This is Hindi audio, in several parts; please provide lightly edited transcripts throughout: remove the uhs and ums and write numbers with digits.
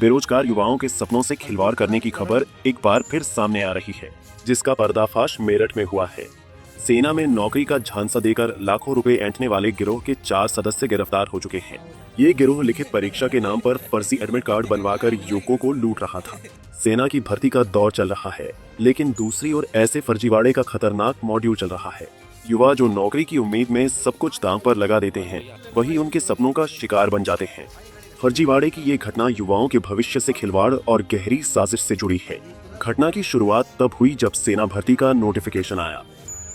बेरोजगार युवाओं के सपनों से खिलवाड़ करने की खबर एक बार फिर सामने आ रही है, जिसका पर्दाफाश मेरठ में हुआ है। सेना में नौकरी का झांसा देकर लाखों रुपए ऐंठने वाले गिरोह के 4 सदस्य गिरफ्तार हो चुके हैं। ये गिरोह लिखित परीक्षा के नाम पर फर्जी एडमिट कार्ड बनवाकर युवकों को लूट रहा था। सेना की भर्ती का दौर चल रहा है, लेकिन दूसरी ओर ऐसे फर्जीवाड़े का खतरनाक मॉड्यूल चल रहा है। युवा जो नौकरी की उम्मीद में सब कुछ दांव पर लगा देते हैं, वही उनके सपनों का शिकार बन जाते हैं। फर्जीवाड़े की ये घटना युवाओं के भविष्य से खिलवाड़ और गहरी साजिश से जुड़ी है। घटना की शुरुआत तब हुई जब सेना भर्ती का नोटिफिकेशन आया।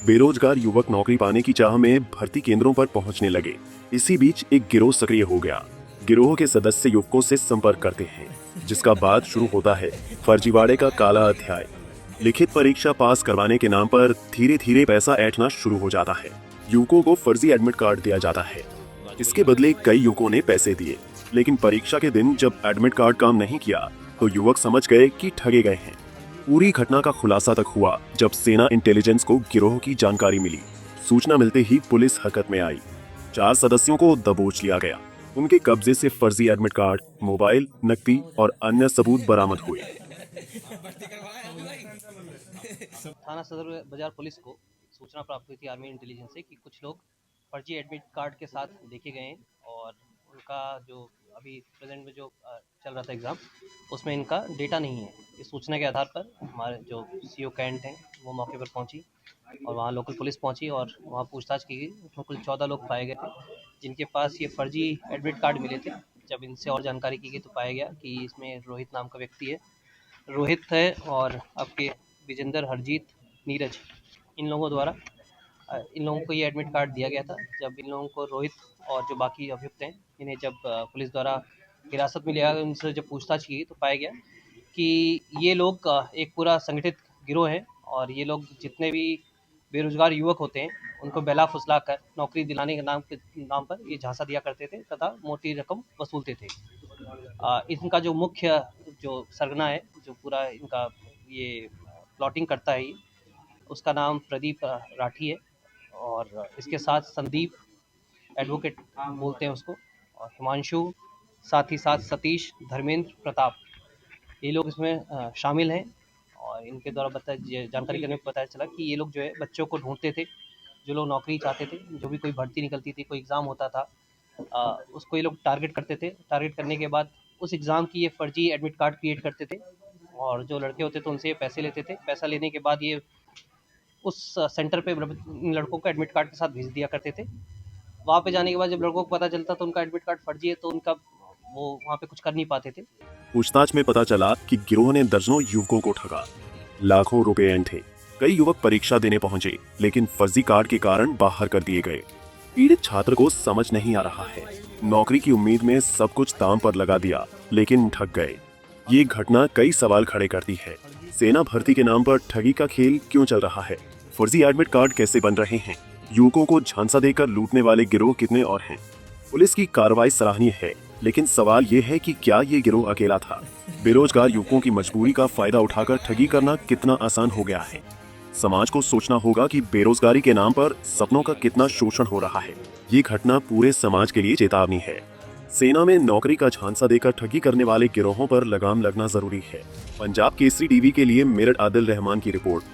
बेरोजगार युवक नौकरी पाने की चाह में भर्ती केंद्रों पर पहुंचने लगे। इसी बीच एक गिरोह सक्रिय हो गया। गिरोह के सदस्य युवकों से संपर्क करते हैं, जिसका बाद शुरू होता है फर्जीवाड़े का काला अध्याय। लिखित परीक्षा पास करवाने के नाम पर धीरे धीरे पैसा ऐंठना शुरू हो जाता है। युवकों को फर्जी एडमिट कार्ड दिया जाता है। इसके बदले कई युवकों ने पैसे दिए, लेकिन परीक्षा के दिन जब एडमिट कार्ड काम नहीं किया तो युवक समझ गए कि ठगे गए हैं। पूरी घटना का खुलासा तक हुआ जब सेना इंटेलिजेंस को गिरोह की जानकारी मिली। सूचना मिलते ही पुलिस हरकत में आई। 4 सदस्यों को दबोच लिया गया। उनके कब्जे से फर्जी एडमिट कार्ड, मोबाइल, नकदी और अन्य सबूत बरामद हुए। थाना सदर बाजार पुलिस को सूचना प्राप्त हुई थी आर्मी इंटेलिजेंस से कि कुछ लोग फर्जी एडमिट कार्ड के साथ देखे गए हैं और उनका जो अभी प्रेजेंट में जो चल रहा था एग्ज़ाम, उसमें इनका डेटा नहीं है। इस सूचना के आधार पर हमारे जो सीओ कैंट हैं वो मौके पर पहुंची और वहाँ लोकल पुलिस पहुंची और वहाँ पूछताछ की गई। उसमें कुल 14 लोग पाए गए थे जिनके पास ये फर्जी एडमिट कार्ड मिले थे। जब इनसे और जानकारी की गई तो पाया गया कि इसमें रोहित नाम का व्यक्ति है, रोहित है और आपके विजेंद्र, हरजीत, नीरज, इन लोगों द्वारा इन लोगों को ये एडमिट कार्ड दिया गया था। जब इन लोगों को रोहित और जो बाकी अभियुक्त हैं, इन्हें जब पुलिस द्वारा हिरासत में लिया, उनसे जब पूछताछ की तो पाया गया कि ये लोग एक पूरा संगठित गिरोह है और ये लोग जितने भी बेरोजगार युवक होते हैं उनको बहला फुसला कर नौकरी दिलाने के नाम पर ये झांसा दिया करते थे तथा मोटी रकम वसूलते थे। इनका जो मुख्य जो सरगना है, जो पूरा इनका ये प्लॉटिंग करता है, उसका नाम प्रदीप राठी है और इसके साथ संदीप एडवोकेट बोलते हैं उसको, और हिमांशु, साथ ही साथ सतीश, धर्मेंद्र, प्रताप, ये लोग इसमें शामिल हैं। और इनके द्वारा जानकारी करने पर पता चला कि ये लोग जो है बच्चों को ढूंढते थे, जो लोग नौकरी चाहते थे, जो भी कोई भर्ती निकलती थी, कोई एग्ज़ाम होता था, उसको ये लोग टारगेट करते थे। टारगेट करने के बाद उस एग्ज़ाम की ये फर्जी एडमिट कार्ड क्रिएट करते थे और जो लड़के होते थे उनसे ये पैसे लेते थे। पैसा लेने के बाद ये उस सेंटर पे इन लड़कों को एडमिट कार्ड के साथ भेज दिया करते थे। वहाँ पे जाने के बाद जब लड़कों को पता चलता तो उनका एडमिट कार्ड फर्जी है, तो उनका वो वहाँ पे कुछ कर नहीं पाते थे। पूछताछ में पता चला कि गिरोह ने दर्जनों युवकों को ठगा, लाखों रुपए ऐंठे। कई युवक परीक्षा देने पहुंचे, लेकिन फर्जी कार्ड के कारण बाहर कर दिए गए। पीड़ित छात्र को समझ नहीं आ रहा है। नौकरी की उम्मीद में सब कुछ दांव पर लगा दिया, लेकिन ठग गए। ये घटना कई सवाल खड़े करती है। सेना भर्ती के नाम पर ठगी का खेल क्यों चल रहा है? फर्जी एडमिट कार्ड कैसे बन रहे हैं? युवकों को झांसा देकर लूटने वाले गिरोह कितने और हैं? पुलिस की कार्रवाई सराहनीय है, लेकिन सवाल ये है कि क्या ये गिरोह अकेला था? बेरोजगार युवकों की मजबूरी का फायदा उठाकर ठगी करना कितना आसान हो गया है? समाज को सोचना होगा कि बेरोजगारी के नाम पर सपनों का कितना शोषण हो रहा है। ये घटना पूरे समाज के लिए चेतावनी है। सेना में नौकरी का झांसा देकर ठगी करने वाले गिरोहों पर लगाम लगना जरूरी है। पंजाब केसरी टीवी के लिए मेरठ आदिल रहमान की रिपोर्ट।